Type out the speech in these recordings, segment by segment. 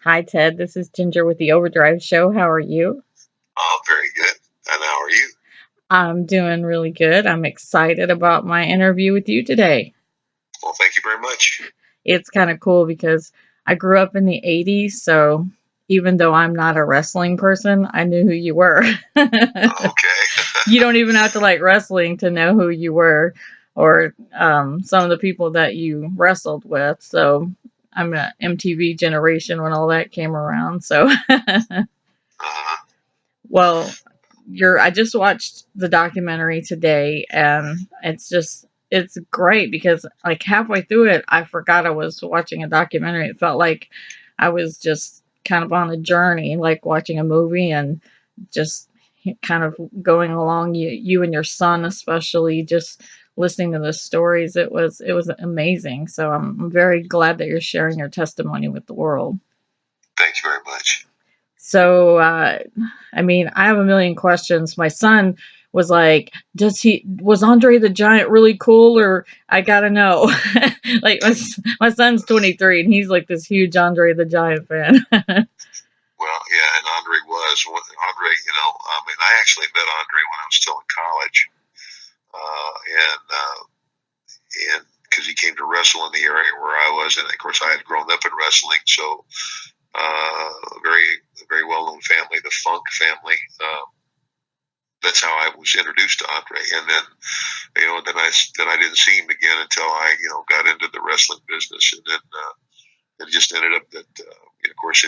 Hi, Ted. This is Ginger with the Overdrive show. How are you? Oh, very good. And how are you? I'm doing really good. I'm excited about my interview with you today. Well, thank you very much. It's kind of cool because I grew up in the 80s, so even though I'm not a wrestling person, I knew who you were. Okay. You don't even have to like wrestling to know who you were or some of the people that you wrestled with. So I'm a MTV generation when all that came around. So Uh, Well, I just watched the documentary today and it's great because like halfway through it I forgot I was watching a documentary. It felt like I was just kind of on a journey, like watching a movie and just kind of going along you and your son especially just listening to the stories. It was amazing. So I'm very glad that you're sharing your testimony with the world. Thank you very much. So, I mean, I have a million questions. My son was like, was Andre the Giant really cool? Or I gotta know. Like, my son's 23 and he's like this huge Andre the Giant fan. Well, yeah, and Andre. I mean, I actually met Andre when I was still in college, and because he came to wrestle in the area where I was, and of course I had grown up in wrestling, so very very well known family, the Funk family. That's how I was introduced to Andre, and then then I didn't see him again until I got into the wrestling business, and then it just ended up that of course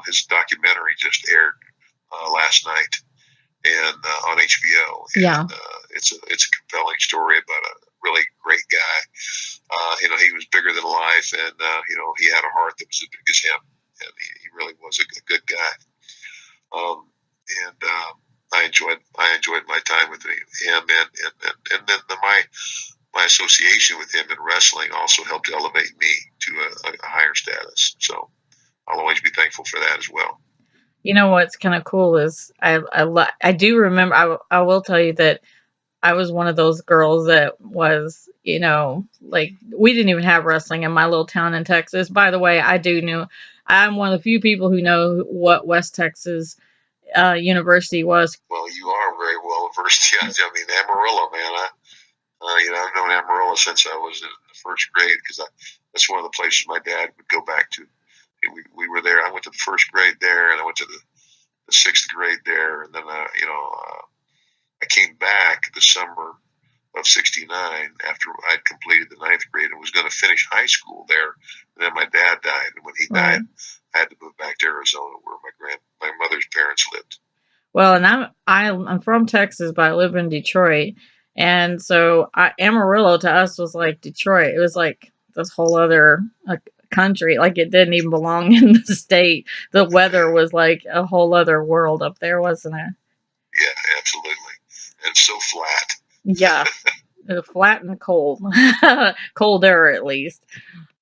his documentary just aired last night and on HBO, Yeah. and it's a compelling story about a really great guy. He was bigger than life, and he had a heart that was as big as him, and he really was a good guy. And I enjoyed my time with him, and then my association with him in wrestling also helped elevate me to a higher status. So I'll always be thankful for that as well. You know what's kind of cool is I do remember, I will tell you that I was one of those girls that was, like we didn't even have wrestling in my little town in Texas. By the way, I'm one of the few people who know what West Texas University was. Well, you are very well versed. Yeah, I mean Amarillo, man. I've known Amarillo since I was in the first grade because that's one of the places my dad would go back to. We were there. I went to the first grade there, and I went to the sixth grade there, and then I came back the summer of '69 after I'd completed the ninth grade and was going to finish high school there. And then my dad died, and when he Right. died, I had to move back to Arizona where my mother's parents lived. Well, and I'm from Texas, but I live in Detroit, and so Amarillo to us was like Detroit. It was like this whole other country. Like it didn't even belong in the state. The weather was like a whole other world up there, wasn't it? Yeah, absolutely, and so flat. Yeah, flat and cold, colder at least.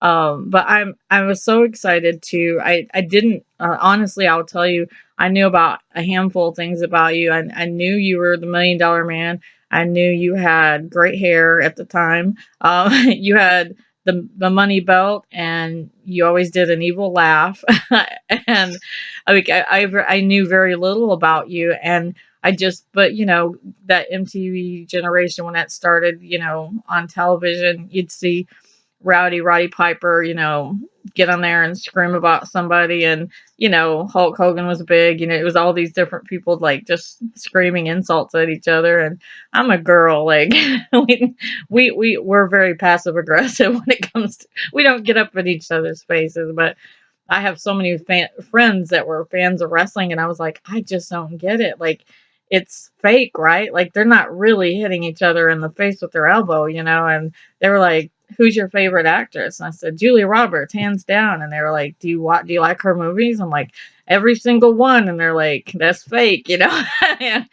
But I was so excited to. I didn't honestly. I'll tell you. I knew about a handful of things about you. I knew you were the $1 million man. I knew you had great hair at the time. You had the money belt, and you always did an evil laugh. And I knew very little about you, and but that MTV generation when that started, on television, you'd see Roddy Piper, get on there and scream about somebody. And, Hulk Hogan was big. It was all these different people like just screaming insults at each other. And I'm a girl, like we're very passive aggressive when it comes to, we don't get up in each other's faces. But I have so many friends that were fans of wrestling, and I was like, I just don't get it. Like, it's fake, right? Like, they're not really hitting each other in the face with their elbow, And they were like, "Who's your favorite actress?" And I said, "Julia Roberts, hands down." And they were like, Do you like her movies?" I'm like, "Every single one." And they're like, "That's fake," Yeah. Yeah,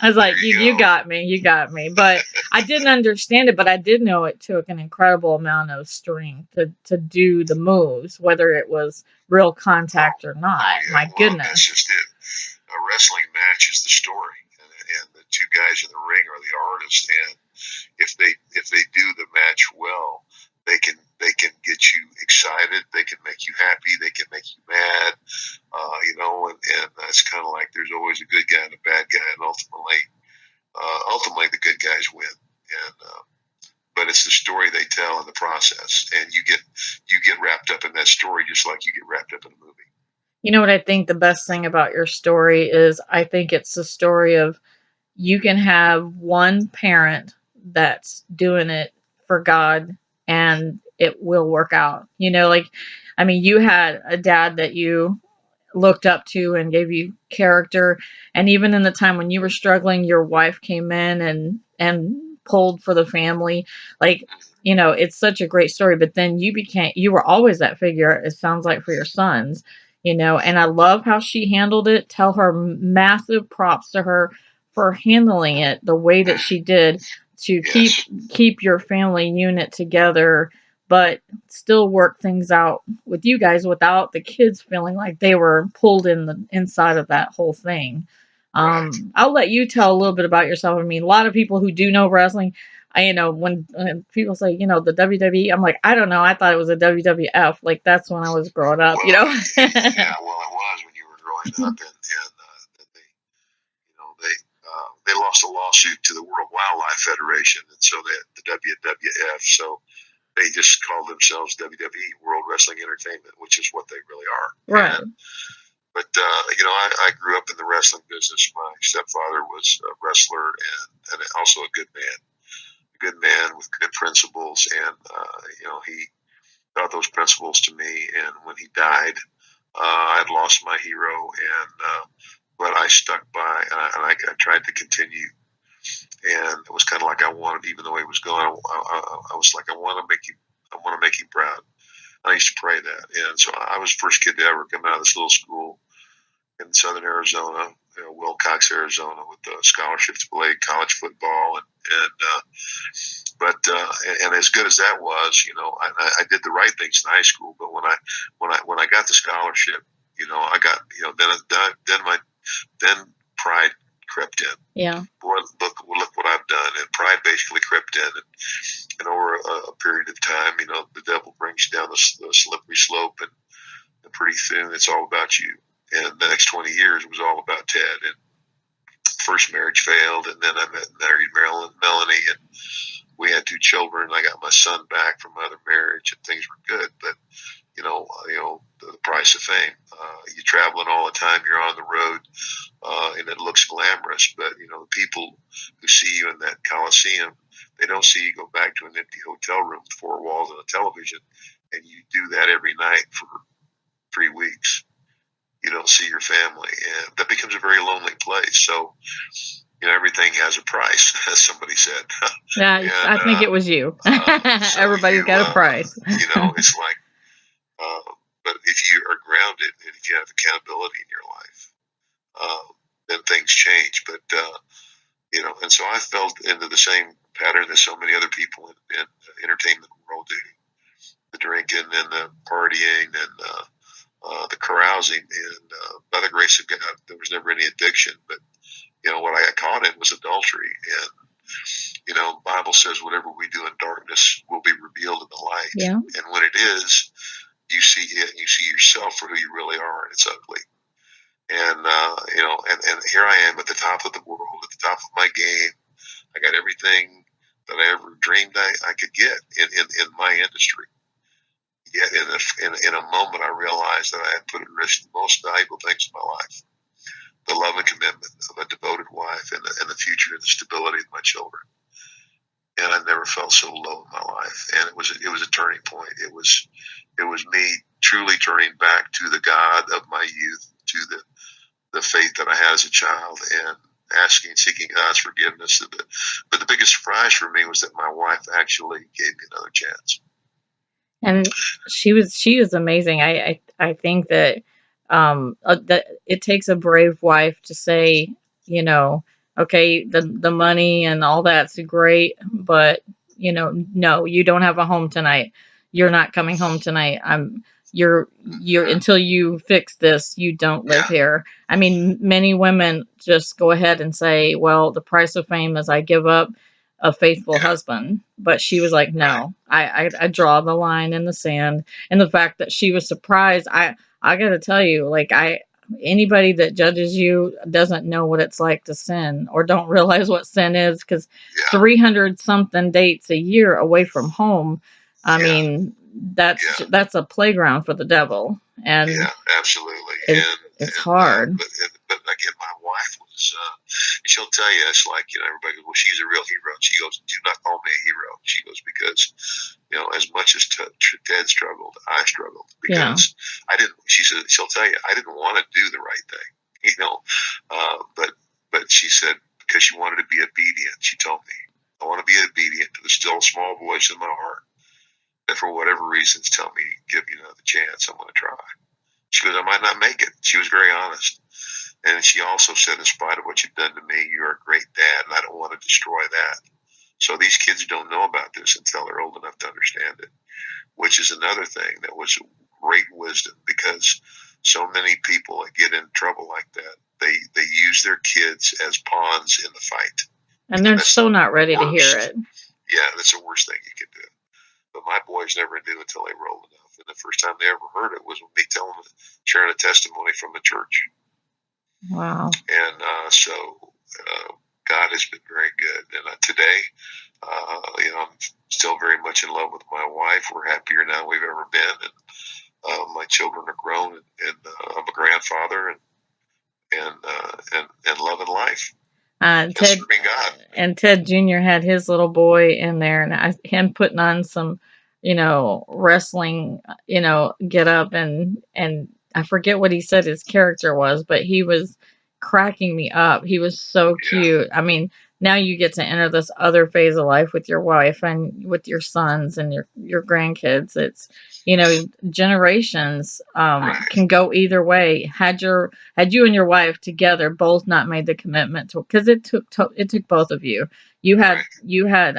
I was like, there you "You go. got me, you got me." But I didn't understand it, but I did know it took an incredible amount of strength to do the moves, whether it was real Oh, contact or oh not. yeah. My Well, that's goodness. just it. A wrestling match is the story, and the two guys in the ring are the artists. And if they do the match well, they can get you excited. They can make you happy. They can make you mad. like there's always a good guy and a bad guy, and ultimately the good guys win. And but it's the story they tell in the process, and you get wrapped up in that story just like you get wrapped up in a movie. You know what I think the best thing about your story is? I think it's the story of you can have one parent that's doing it for God and it will work out. You know, like, I mean, you had a dad that you looked up to and gave you character. And even in the time when you were struggling, your wife came in and pulled for the family. Like, you know, it's such a great story. But then you were always that figure, it sounds like, for your sons, you know. And I love how she handled it. Tell her massive props to her for handling it the way that she did to Yes. keep your family unit together, but still work things out with you guys without the kids feeling like they were pulled in the inside of that whole thing. Right. I'll let you tell a little bit about yourself. I mean, a lot of people who do know wrestling, you know, when people say, you know, the WWE, I'm like, I don't know. I thought it was a WWF. Like, that's when I was growing up, you Well, know? yeah. Well, it was when you were growing up, and they, they lost a lawsuit to the World Wildlife Federation, and so the WWF. So they just called themselves WWE, World Wrestling Entertainment, which is what they really are. Right. But I grew up in the wrestling business. My stepfather was a wrestler and also a good man with good principles, and he taught those principles to me. And when he died, I'd lost my hero, but I stuck by, and I tried to continue. And it was kind of like I wanted, even though he was gone, I was like, I want to make him proud. I used to pray that, and so I was the first kid to ever come out of this little school in southern Arizona, Wilcox, Arizona, with a scholarship to play college football, and as good as that was, I did the right things in high school. But when I got the scholarship, I got then pride crept in. Yeah. Boy, look what I've done, and pride basically crept in, and over a period of time, the devil brings you down the slippery slope, and pretty soon it's all about you. And the next 20 years was all about Ted. And first marriage failed, and then I married Melanie, and we had 2 children. I got my son back from my other marriage, and things were good. But the price of fame. You're traveling all the time. You're on the road, and it looks glamorous. But the people who see you in that Coliseum, they don't see you go back to an empty hotel room with 4 walls and a television, and you do that every night for 3 weeks. You don't see your family, and that becomes a very lonely place. So, everything has a price, as somebody said. Yeah, I think it was you. So everybody's got a price. It's like, but if you are grounded and if you have accountability in your life, then things change. But and so I fell into the same pattern that so many other people in the entertainment world do: the drinking and the partying and the carousing. And by the grace of God, there was never any addiction. But what I got caught in was adultery. And Bible says whatever we do in darkness will be revealed in the light. Yeah. And when it is, you see it, and you see yourself for who you really are, and it's ugly. And and here I am at the top of the world, at the top of my game. I got everything that I ever dreamed I could get in my industry. Yet in a moment, I realized that I had put at risk the most valuable things in my life: the love and commitment of a devoted wife, and the future and the stability of my children. And I never felt so low in my life. And it was a turning point. It was me truly turning back to the God of my youth, to the faith that I had as a child, and seeking God's forgiveness. But the biggest surprise for me was that my wife actually gave me another chance. And she was amazing. I think that that it takes a brave wife to say, okay, the money and all that's great, but no, you don't have a home tonight. You're not coming home tonight. You're until you fix this, you don't live here. I mean, many women just go ahead and say, well, the price of fame is I give up a faithful husband. But she was like, no, I draw the line in the sand. And the fact that she was surprised, I got to tell you, like, anybody that judges you doesn't know what it's like to sin or don't realize what sin is, because Yeah. 300 something dates a year away from home. I Yeah. mean, Yeah. that's a playground for the devil, and Yeah, absolutely. it's hard. But again, my wife was. She'll tell you it's like everybody goes, well, she's a real hero. She goes, do not call me a hero. She goes because as much as Ted struggled, I struggled Yeah. because I didn't. She said she'll tell you I didn't want to do the right thing. But she said because she wanted to be obedient. She told me I want to be obedient to the still small voice in my heart that for whatever reasons tell me give you another chance. I'm going to try. She goes, I might not make it. She was very honest. And she also said, in spite of what you've done to me, you're a great dad, and I don't want to destroy that. So these kids don't know about this until they're old enough to understand it, which is another thing that was great wisdom, because so many people that get in trouble like that, they use their kids as pawns in the fight. And And they're that's so the not ready to hear worst. it. Yeah, that's the worst thing you can do. But my boys never knew until they were old enough. And the first time they ever heard it was with me sharing a testimony from the church. Wow. And God has been very good. And today, I'm still very much in love with my wife. We're happier now than we've ever been. And my children are grown, and I'm a grandfather, and loving life and Ted serving God. and Ted Jr. had his little boy in there, and him putting on some, wrestling, get up, and I forget what he said his character was, but he was cracking me up. He was so Yeah, cute. I mean, now you get to enter this other phase of life with your wife and with your sons and your grandkids. It's generations right, can go either way. Had you and your wife together both not made the commitment to, because it took both of you. right, You had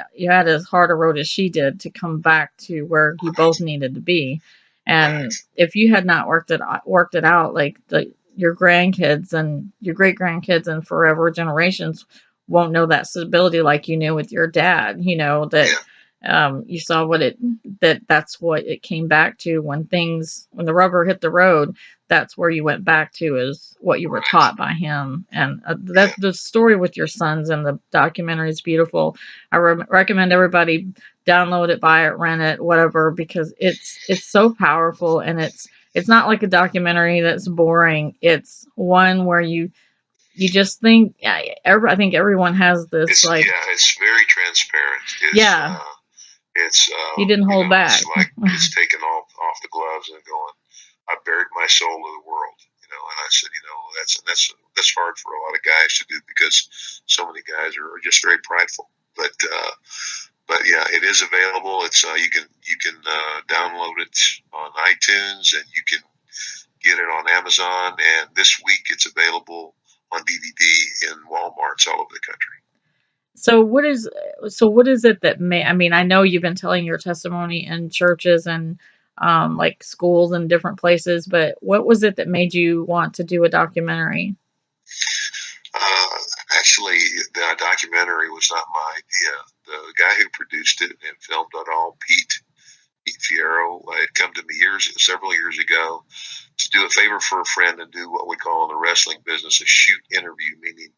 as hard a road as she did to come back to where you both right, needed to be. right. And if you had not worked it out, like your grandkids and your great grandkids and forever generations won't know that stability like you knew with your dad. That Yeah, you saw that's what it came back to when the rubber hit the road. That's where you went back to, is what you were right. taught by him. And Yeah, that the story with your sons and the documentary is beautiful. I recommend everybody download it, buy it, rent it, whatever, because it's so powerful, and it's not like a documentary that's boring. It's one where you just think, I think everyone has this, like, it's very transparent. yeah, he didn't hold It's back. like it's taken off the gloves and going. I buried my soul to the world, and I said, that's hard for a lot of guys to do because so many guys are just very prideful. But yeah, it is available. It's you can download it on iTunes, and you can get it on Amazon. And this week, it's available on DVD in Walmarts all over the country. So what is it that I mean, I know you've been telling your testimony in churches and like schools and different places, but what was it that made you want to do a documentary? Uh, Actually, the documentary was not my idea. The guy who produced it and filmed it all, Pete Fierro, had come to me several years ago to do a favor for a friend and do what we call in the wrestling business a shoot interview, meaning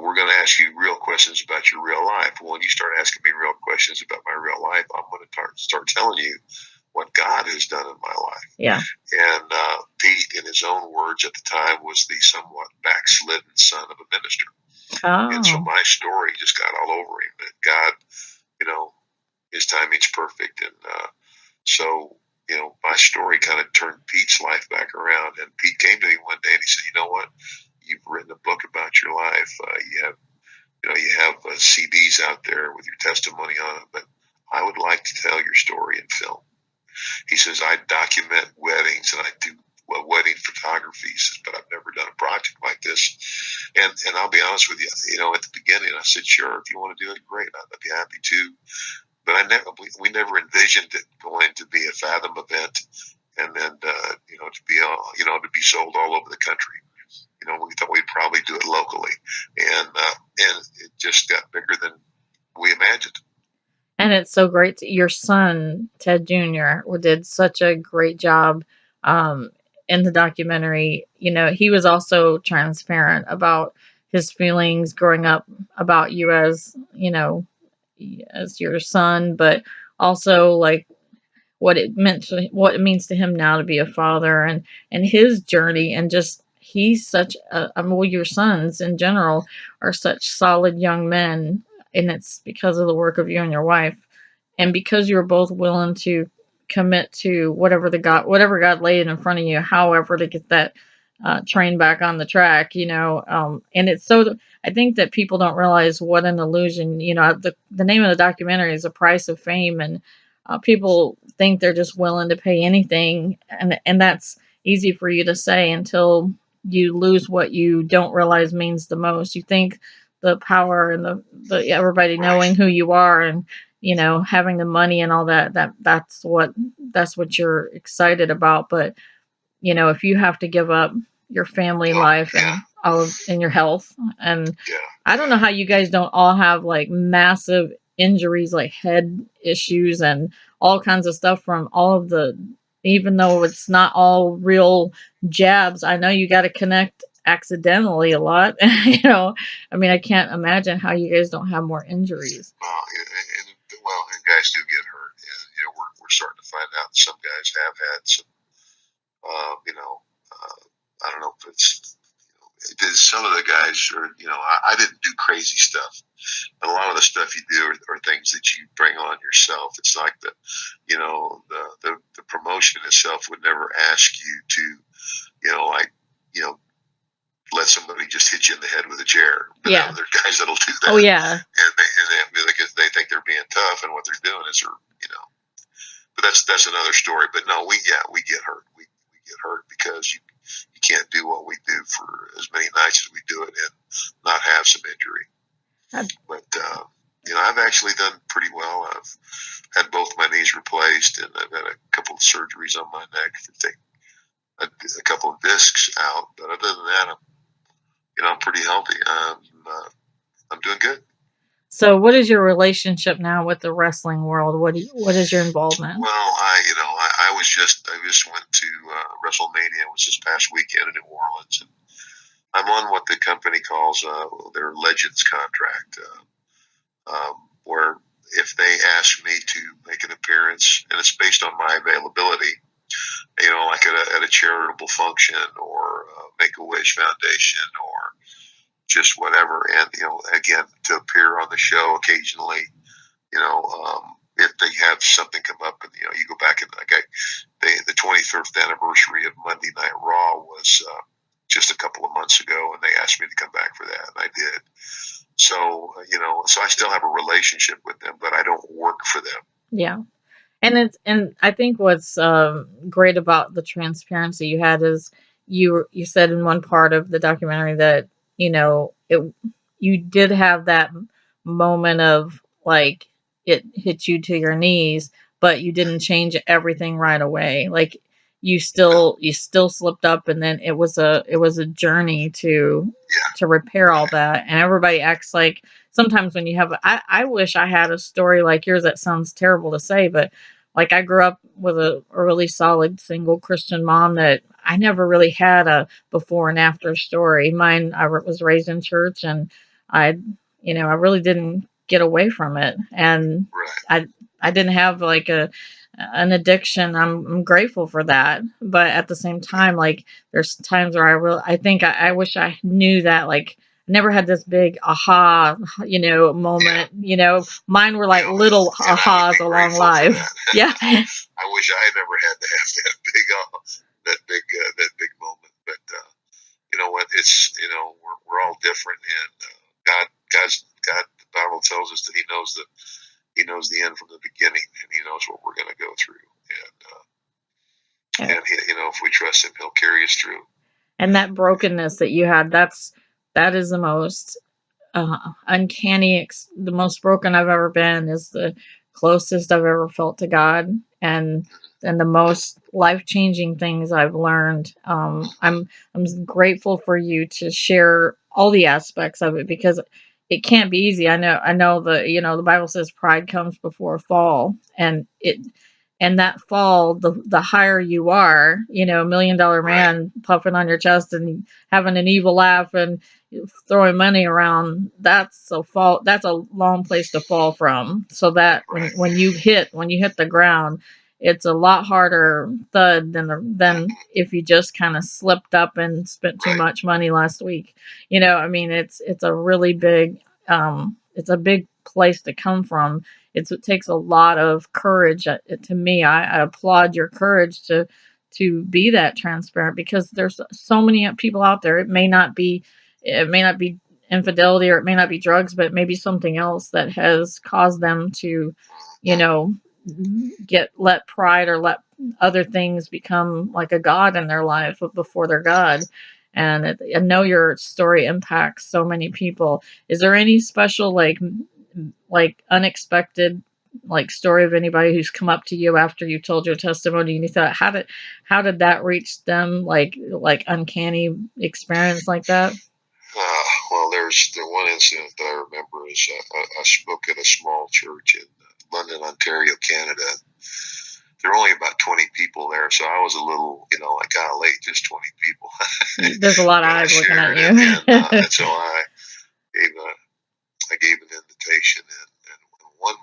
we're going to ask you real questions about your real life. Well, when you start asking me real questions about my real life, I'm going to start telling you what God has done in my life. Yeah. And Pete, in his own words at the time, was the somewhat backslidden son of a minister. And so Oh. my story just got all over him. That God, his timing's perfect. And so, my story kind of turned Pete's life back around. And Pete came to me one day and he said, "You know what? You've written a book about your life. You have CDs out there with your testimony on it, but I would like to tell your story in film." He says, "I document weddings and I do wedding photography," but I've never done a project like this. And I'll be honest with you, at the beginning, I said, "Sure, if you want to do it, great. I'd be happy to." But we never envisioned it going to be a Fathom event, and then to be sold all over the country. We thought we'd probably do it locally, and it just got bigger than we imagined. And it's so great. Your son, Ted Jr., did such a great job. Um, in the documentary, he was also transparent about his feelings growing up about you as, as your son, but also like what it means to him now to be a father, and his journey, and just he's such a, I mean, well, your sons in general are such solid young men, and it's because of the work of you and your wife, and because you're both willing to commit to whatever God laid in front of you, however to get that train back on the track, and it's so, I think that people don't realize what an illusion, the name of the documentary is A Price of Fame, and people think they're just willing to pay anything, and that's easy for you to say until you lose what you don't realize means the most. You think the power and the everybody Right. knowing who you are, and having the money and all that's what you're excited about, but if you have to give up your family Well, life yeah, and all of and your health, and yeah, I don't know yeah. how you guys don't all have like massive injuries, like head issues and all kinds of stuff from all of the, even though it's not all real jabs, I know you got to connect accidentally a lot. I mean, I can't imagine how you guys don't have more injuries. And guys do get hurt, and we're starting to find out that some guys have had some, you know, I don't know if some of the guys are, I didn't do crazy stuff, but a lot of the stuff you do are things that you bring on yourself. It's like the promotion itself would never ask you to, like, you know, let somebody just hit you in the head with a chair. But Yeah. there are guys that'll do Oh that, yeah. and they think they're being tough, and what they're doing is But that's another story. But no, we get hurt. We get hurt because you can't do what we do for as many nights as we do it and not have some injury. But I've actually done pretty well. I've had both my knees replaced, and I've had a couple of surgeries on my neck to take a couple of discs out. But other than that, I'm pretty healthy. I'm doing good. So, what is your relationship now with the wrestling world? What is your involvement? Well, I just went to WrestleMania, which this past weekend in New Orleans, and I'm on what the company calls their Legends contract, where if they ask me to make an appearance, and it's based on my availability, like at a charitable function or Make a Wish Foundation or just whatever, and again, to appear on the show occasionally, if they have something come up, and you go back and the 23rd anniversary of Monday Night Raw was just a couple of months ago, and they asked me to come back for that, and I did. So so I still have a relationship with them, but I don't work for them. Yeah. And I think what's great about the transparency you had is you said in one part of the documentary that it you did have that moment of like it hit you to your knees, but you didn't change everything right away. Like you still slipped up, and then it was a journey Yeah, to repair all right. that. And everybody acts like sometimes when you have I wish I had a story like yours. That sounds terrible to say, but like I grew up with a really solid single Christian mom that I never really had a before and after story. Mine, was raised in church, and I, I really didn't get away from it, and Right. I I didn't have like an addiction. I'm grateful for that, but at the same time, like there's times where I think I wish I knew that, like never had this big aha, moment. Mine were like little And I would ahas be along grateful for life. that. Yeah. I wish I had never had to have that big moment. But you know what? It's we're all different, and God. The Bible tells us that He knows the end from the beginning, and He knows what we're going to go through. And if we trust Him, He'll carry us through. And that brokenness that you had, that is the most uncanny, the most broken I've ever been, is the closest I've ever felt to God, and the most life changing things I've learned. I'm grateful for you to share all the aspects of it, because it can't be easy. I know the Bible says pride comes before a fall, and and that fall, the higher you are, $1 million right, man puffing on your chest and having an evil laugh and throwing money around, that's a long place to fall from. So that right. when you hit the ground, it's a lot harder thud than Mm-hmm, if you just kind of slipped up and spent too right, much money last week. I mean, it's a really big, it's a big place to come from. It takes a lot of courage. To me, I applaud your courage to be that transparent, because there's so many people out there. It may not be infidelity, or it may not be drugs, but it may be something else that has caused them to, you mm-hmm, know, get let pride or let other things become like a god in their life before their God. And I know your story impacts so many people. Is there any special, like unexpected, like, story of anybody who's come up to you after you told your testimony and you thought, how did that reach them, like uncanny experience like that? well, there's the one incident that I remember is I spoke at a small church in London, Ontario, Canada. There were only about 20 people there, so I was a little, like, golly, just 20 people. There's a lot of But I eyes looking at shared, and, you. and so gave a, I gave an invitation, and one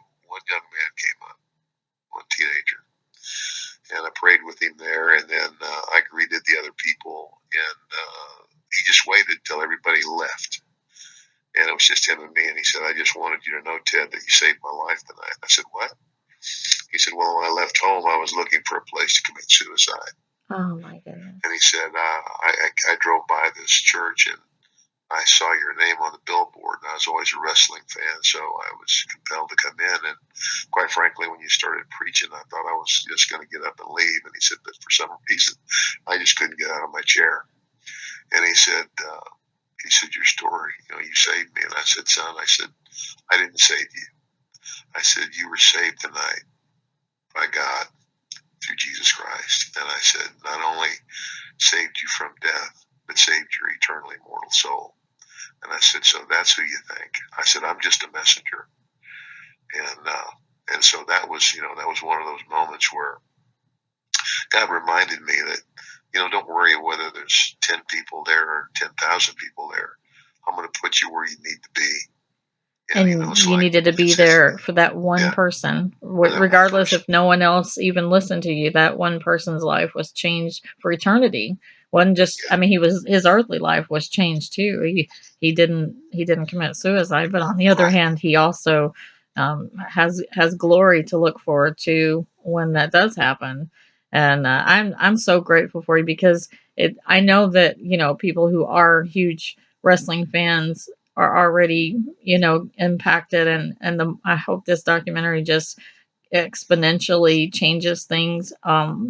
young man came up, one teenager, and I prayed with him there, and then I greeted the other people, and he just waited till everybody left. And it was just him and me. And he said, I just wanted you to know, Ted, that you saved my life tonight. I said, what? He said, well, when I left home, I was looking for a place to commit suicide. Oh my goodness. And he said, I drove by this church and I saw your name on the billboard. And I was always a wrestling fan, so I was compelled to come in. And quite frankly, when you started preaching, I thought I was just going to get up and leave. And he said, but for some reason, I just couldn't get out of my chair. And he said, your story, you saved me. And I said, son, I didn't save you. I said, you were saved tonight by God through Jesus Christ. And I said, not only saved you from death, but saved your eternally immortal soul. And I said, so that's who you think. I said, I'm just a messenger. And so that was one of those moments where God reminded me that, don't worry whether there's 10 people there or 10,000 people there. I'm going to put you where you need to be. And, And it's you like, needed to be it's just, there for that one yeah, person, for that one regardless person. if no one else even listened to you. That one person's life was changed for eternity. Wasn't just, I Yeah, mean, his earthly life was changed too. He didn't commit suicide, but on the other right. hand, he also has glory to look forward to when that does happen. And I'm so grateful for you, because I know that people who are huge wrestling fans are already impacted, and I hope this documentary just exponentially changes things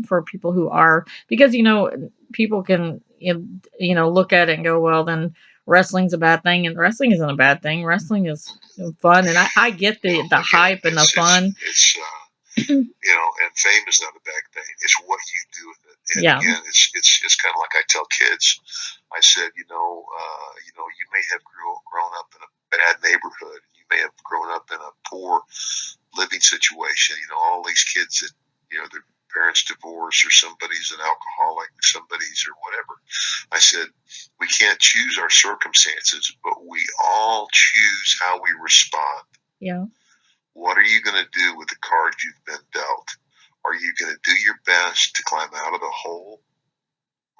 for people who are, because people can look at it and go, well, then wrestling's a bad thing, and wrestling isn't a bad thing. Wrestling is fun, and I get the Again, hype and the fun. and fame is not a bad thing. It's what you do with it. And Yeah. again, it's kind of like I tell kids. I said, you may have grown up in a bad neighborhood. You may have grown up in a poor living situation. All these kids that their parents divorced, or somebody's an alcoholic, somebody's or whatever. I said, we can't choose our circumstances, but we all choose how we respond. Yeah. What are you going to do with the cards you've been dealt? Are you going to do your best to climb out of the hole?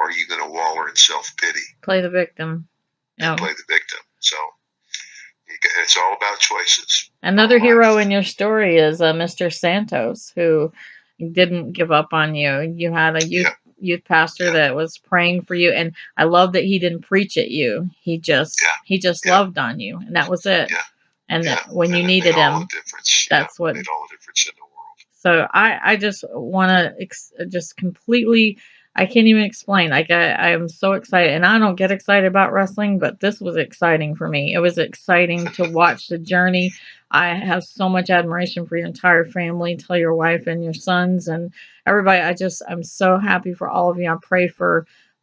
Or are you going to wallow in self-pity Play the victim. and Yeah. play the victim? So it's all about choices in Another our hero in life. your story is Mr. Santos, who didn't give up on you. You had a youth Yeah, youth pastor yeah, that was praying for you, and I love that he didn't preach at you. yeah, He just yeah, loved on you, and that was it. yeah, And yeah. that when And you it made needed all him, the difference. Yeah, that's what. made all the difference in the world. So I just want to just completely. I can't even explain. Like, I am so excited, and I don't get excited about wrestling, but this was exciting for me. It was exciting to watch the journey. I have so much admiration for your entire family. Tell your wife and your sons and everybody. I'm so happy for all of you.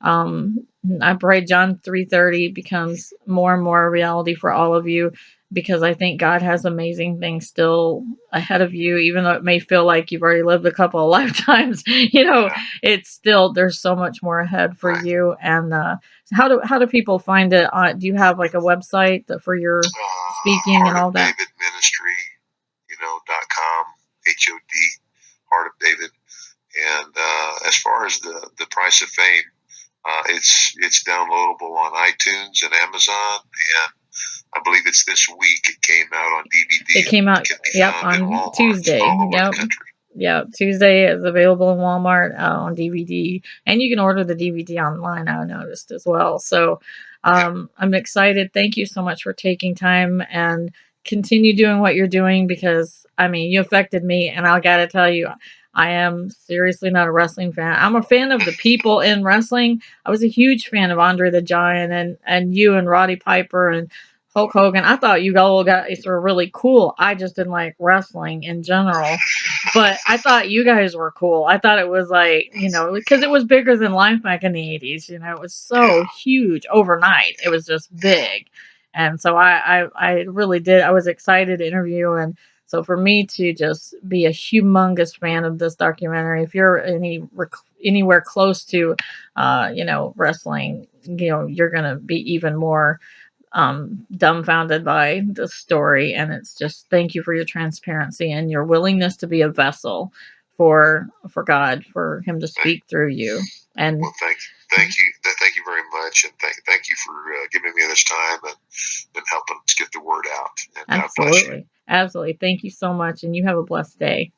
Um I pray John 3:30 becomes more and more a reality for all of you. because I think God has amazing things still ahead of you, even though it may feel like you've already lived a couple of lifetimes. Yeah. It's still, there's so much more ahead for Right. you. And how do people find it? Do you have like a website for your speaking and Heart of all that? David Ministry, .com, HOD, Heart of David. And as far as the price of fame, it's downloadable on iTunes and Amazon, and I believe it's this week. It came out on DVD It and came out, can be yep, found in on Walmart's Tuesday. all over the Yep. country. Yeah, Tuesday is available in Walmart on DVD, and you can order the DVD online. I noticed as well. So Yeah, I'm excited. Thank you so much for taking time and continue doing what you're doing because I mean you affected me, and I gotta tell you, I am seriously not a wrestling fan. I'm a fan of the people in wrestling. I was a huge fan of Andre the Giant and you and Roddy Piper and Hulk Hogan. I thought you all guys were really cool. I just didn't like wrestling in general, but I thought you guys were cool. I thought it was like, because it yeah, was bigger than life back in the 80s. It was so yeah, huge overnight. It was just yeah. big. And so I really did. I was excited to interview. And so for me to just be a humongous fan of this documentary, if you're anywhere close to, wrestling, you're going to be even more dumbfounded by the story. And it's just thank you for your transparency and your willingness to be a vessel for God, for Him to Thank, speak through you. And well, thank you very much, and thank you for giving me this time and helping us get the word out. And God bless you. absolutely, absolutely, thank you so much, and you have a blessed day.